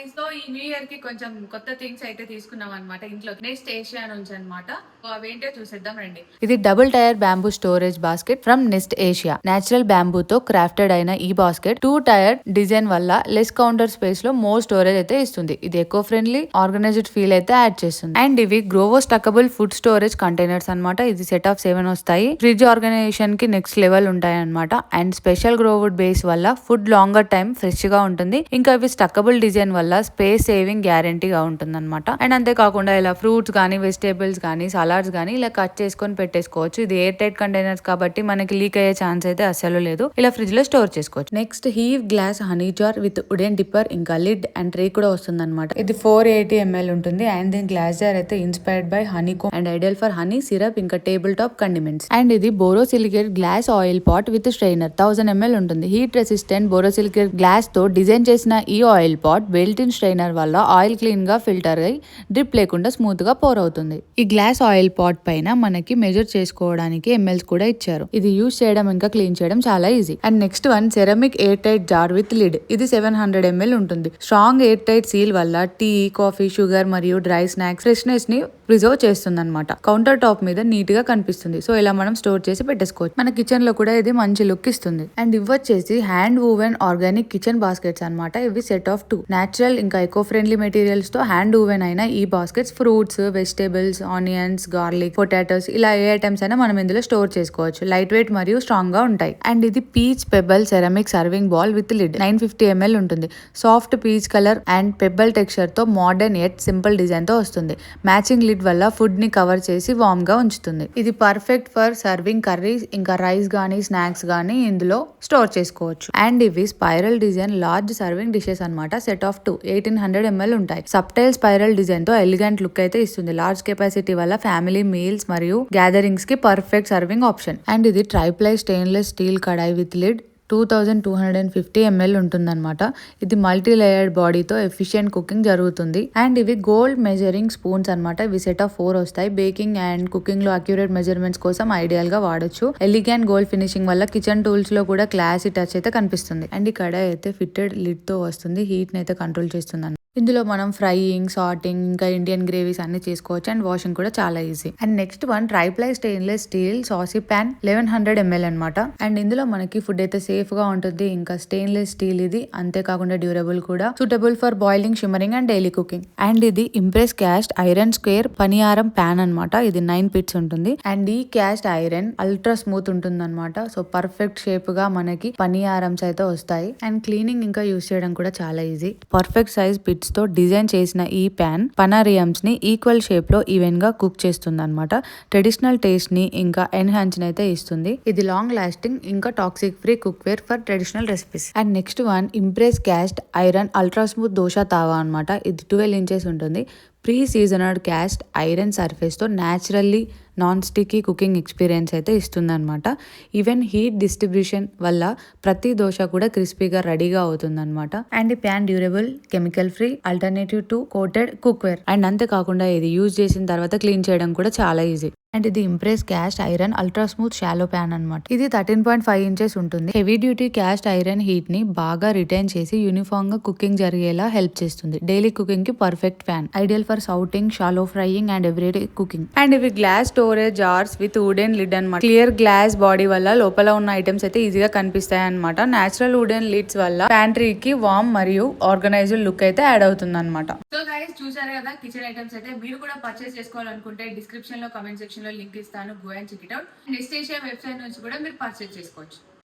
Guys so ఈ new year కి కొంచెం కొత్త థింగ్స్ అయితే తీసుకున్నాం అనమాట ఇంట్లో నెక్స్ట్ ఏషియా నుంచి అనమాట. అవేంటో చూసేద్దాం రండి. ఇది double tier bamboo storage basket from Nest Asia. Natural bamboo తో క్రాఫ్టెడ్ అయిన ఈ బాస్కెట్ 2 టైర్ డిజైన్ వల్ల లెస్ కౌంటర్ స్పేస్ లో మోర్ స్టోరేజ్ అయితే ఇస్తుంది. ఇది ఎకో ఫ్రెండ్లీ ఆర్గనైజ్డ్ ఫీల్ అయితే యాడ్ చేస్తుంది. అండ్ ఇవి grooved stackable food storage containers అనమాట. ఇది సెట్ ఆఫ్ 7 వస్తాయి. ఫ్రిడ్జ్ ఆర్గనైజేషన్ కి నెక్స్ట్ లెవెల్ ఉంటాయి అనమాట. అండ్ స్పెషల్ గ్రోవుడ్ బేస్ వల్ల ఫుడ్ లాంగర్ టైం ఫ్రెష్ గా ఉంటుంది. ఇంకా ఇవి స్టకబుల్ డిజైన్ వల్ల స్పేస్ సేవింగ్ గ్యారంటీగా ఉంటుంది అనమాట. అండ్ అంతేకాకుండా ఇలా ఫ్రూట్స్ కానీ వెజిటేబుల్స్ కానీ సలాడ్స్ కానీ ఇలా కట్ చేసుకొని పెట్టేసుకోవచ్చు. ఇది ఎయిర్ టైట్ కంటైనర్స్ కాబట్టి మనకి లీక్ అయ్యే ఛాన్స్ అయితే అస్సలు లేదు. ఇలా ఫ్రిడ్జ్ లో స్టోర్ చేసుకోవచ్చు. Next hive glass honey jar with wooden dipper ఇంకా లిడ్ అండ్ ట్రే కూడా వస్తుంది అనమాట. ఇది 480 ml ఉంటుంది. అండ్ దీని గ్లాస్ జార్ అయితే inspired by honeycomb and ideal for honey syrup ఇంకా టేబుల్ టాప్ కండిమెంట్స్. అండ్ ఇది borosilicate glass oil pot with strainer 1000 ml ఉంటుంది. హీట్ రెసిస్టెంట్ బోరోసిలికేట్ గ్లాస్ తో డిజైన్ చేసిన ఈ oil pot built in strainer వల్ల oil clean గా filter అయి drip లేకుండా స్మూత్ గా పోర్ అవుతుంది. ఈ గ్లాస్ ఆయిల్ పాట్ పైన మనకి మెజర్ చేసుకోవడానికి ఎంఎల్స్ కూడా ఇచ్చారు. ఇది యూజ్ చేయడం ఇంకా క్లీన్ చేయడం చాలా easy. And next one ceramic air tight jar with lid. ఇది 700 ml ఉంటుంది. స్ట్రాంగ్ ఎయిర్ టైట్ సీల్ వల్ల టీ కాఫీ షుగర్ మరియు డ్రై స్నాక్స్ ఫ్రెష్నెస్ ని ప్రిజర్వ్ చేస్తుంది అనమాట. కౌంటర్ టాప్ మీద నీట్ గా కనిపిస్తుంది. సో ఇలా మనం స్టోర్ చేసి పెట్టేసుకోవచ్చు. మన కిచెన్ లో కూడా ఇది మంచి లుక్ ఇస్తుంది. అండ్ ఇవి వచ్చేసి hand woven organic kitchen baskets అనమాట. ఇవి సెట్ ఆఫ్ 2 నేచురల్ ఇంకా ఎకో ఫ్రెండ్లీ మెటీరియల్స్ తో హ్యాండ్ వూవెన్ అయిన ఈ baskets fruits vegetables onions garlic potatoes ఇలా ఏ ఐటమ్స్ అయినా మనం ఇందులో స్టోర్ చేసుకోవచ్చు. లైట్ వెయిట్ మరియు స్ట్రాంగ్ గా ఉంటాయి. అండ్ ఇది peach pebble ceramic serving ball with lid 950 ml ఉంటుంది. Soft peach colour and pebble texture తో మోడర్న్ ఎట్ సింపుల్ డిజైన్ తో వస్తుంది. మ్యాచింగ్ లిడ్ వల్ల ఫుడ్ ని కవర్ చేసి వార్మ్ గా ఉంచుతుంది. ఇది పర్ఫెక్ట్ ఫర్ సర్వింగ్ కర్రీస్ ఇంకా రైస్ గానీ స్నాక్స్ గానీ ఇందులో స్టోర్ చేసుకోవచ్చు. అండ్ ఇవి spiral design large serving dishes అనమాట. సెట్ ఆఫ్ 2 1800 ml ఉంటాయి. సబ్టైల్ స్పైరల్ డిజైన్ తో ఎలిగెంట్ లుక్ అయితే ఇస్తుంది. లార్జ్ కెపాసిటీ వల్ల ఫ్యామిలీ మీల్స్ మరియు గ్యాదరింగ్స్ కి పర్ఫెక్ట్ సర్వింగ్ ఆప్షన్. అండ్ ఇది triply stainless steel kadai with lid 2250 ml ఉంటుందన్నమాట. ఇది మల్టీ లేయర్డ్ బాడీతో ఎఫిషియెంట్ కుకింగ్ జరుగుతుంది. అండ్ ఇవి గోల్డ్ మెజరింగ్ స్పూన్స్ అనమాట. ఇవి సెట్ ఆఫ్ 4 వస్తాయి. బేకింగ్ అండ్ కుకింగ్ లో అక్యురేట్ మెజర్మెంట్స్ కోసం ఐడియల్ గా వాడొచ్చు. ఎలిగెంట్ గోల్డ్ ఫినిషింగ్ వల్ల కిచెన్ టూల్స్ లో కూడా క్లాసీ టచ్ అయితే కనిపిస్తుంది. అండ్ ఈ కడాయి అయితే ఫిట్టెడ్ లిడ్ తో వస్తుంది. హీట్ ని అయితే కంట్రోల్ చేస్తుంది. ఇందులో మనం ఫ్రైయింగ్ సార్టింగ్ ఇంకా ఇండియన్ గ్రేవీస్ అన్ని చేసుకోవచ్చు. అండ్ వాషింగ్ కూడా చాలా easy. And next one triply stainless steel sassy pan 1100 ml అనమాట. అండ్ ఇందులో మనకి ఫుడ్ అయితే సేఫ్ గా ఉంటుంది. ఇంకా స్టెయిన్లెస్ స్టీల్ ఇది అంతేకాకుండా డ్యూరబుల్ కూడా. Suitable for boiling simmering and daily cooking. And ఇది impress cast iron square paniyaram pan అనమాట. ఇది 9 పిట్స్ ఉంటుంది. అండ్ ఈ క్యాస్ట్ ఐరన్ అల్ట్రా స్మూత్ ఉంటుంది అనమాట. సో పర్ఫెక్ట్ షేప్ గా మనకి పనియారమ్స్ అయితే వస్తాయి. అండ్ క్లీనింగ్ ఇంకా యూస్ చేయడం కూడా చాలా ఈజీ. పర్ఫెక్ట్ సైజ్ పిట్ తో డిజైన్ చేసిన ఈ ప్యాన్ పనారియమ్స్ ని ఈక్వల్ షేప్ లో ఈవెన్ గా కుక్ చేస్తుంది అనమాట. ట్రెడిషనల్ టేస్ట్ ని ఇంకా ఎన్హాన్స్ అయితే ఇస్తుంది. ఇది లాంగ్ లాస్టింగ్ ఇంకా toxic free cookware for traditional recipes. And next one impress cast iron ultra smooth dosa tawa అనమాట. ఇది 12 ఇంచెస్ ఉంటుంది. Pre seasoned cast iron surface తో naturally non sticky cooking experience అయితే ఇస్తుంది అనమాట. ఈవెన్ హీట్ డిస్ట్రిబ్యూషన్ వల్ల ప్రతి దోశ కూడా క్రిస్పీగా రెడీగా అవుతుంది అనమాట. అండ్ ఈ pan durable chemical free alternative to coated cookware. And అంతేకాకుండా ఇది యూజ్ చేసిన తర్వాత క్లీన్ చేయడం కూడా చాలా ఈజీ. అండ్ ఇది impress cast iron ultra smooth shallow pan అనమాట. ఇది 13.5 ఇంచెస్ ఉంటుంది. Heavy duty cast iron heat ని బాగా రిటైన్ చేసి యూనిఫామ్ గా కుకింగ్ జరిగేలా హెల్ప్ చేస్తుంది. డైలీ కుకింగ్ కి perfect pan. Ideal for sautéing shallow frying and everyday cooking. And ఇవి glass storage jars with wooden lid అనమాట. క్లియర్ గ్లాస్ బాడీ వల్ల లోపల ఉన్న ఐటమ్స్ అయితే ఈజీగా కనిపిస్తాయి అనమాట. నేచురల్ వుడెన్ లిడ్స్ వల్ల ప్యాంట్రీకి వార్మ్ మరియు ఆర్గనైజ్డ్ లుక్ అయితే యాడ్ అవుతుంది అనమాట. సో గైస్ చూసారు కదా కిచెన్ ఐటమ్స్ అయితే. మీరు కూడా పర్చేస్ చేసుకోవాలనుకుంటే డిస్క్రిప్షన్ లో కామెంట్ సెక్షన్ లో లింక్ ఇస్తాను. Go and check it out. Next Asia website నుంచి కూడా మీరు పర్చేస్ చేసుకోవచ్చు.